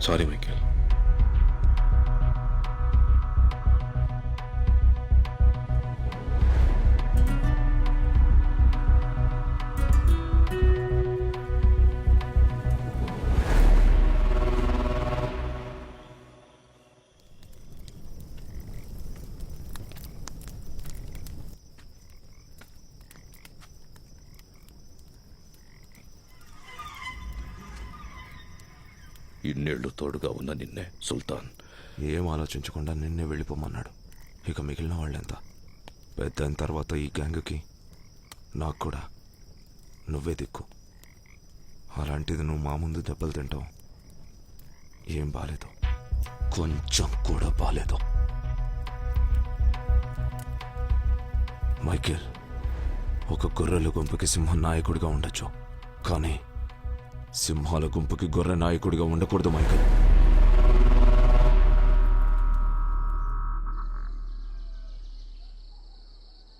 Sorry Michael. ఇన్నేళ్లు తోడుగా ఉన్న నిన్నే సుల్తాన్ ఏం ఆలోచించకుండా నిన్నే వెళ్ళిపోమన్నాడు. ఇక మిగిలిన వాళ్ళెంత? పెద్ద అయిన తర్వాత ఈ గ్యాంగ్కి నాకు కూడా నువ్వే దిక్కు. అలాంటిది నువ్వు మా ముందు దెబ్బలు తింటావు. ఏం బాలేదు, కొంచెం కూడా బాలేదు. మైకేల్, ఒక గొర్రెల గుంపుకి సింహం నాయకుడిగా ఉండొచ్చు, కానీ సింహాల గుంపుకి గొర్రె నాయకుడిగా ఉండకూడదు మైకేల్.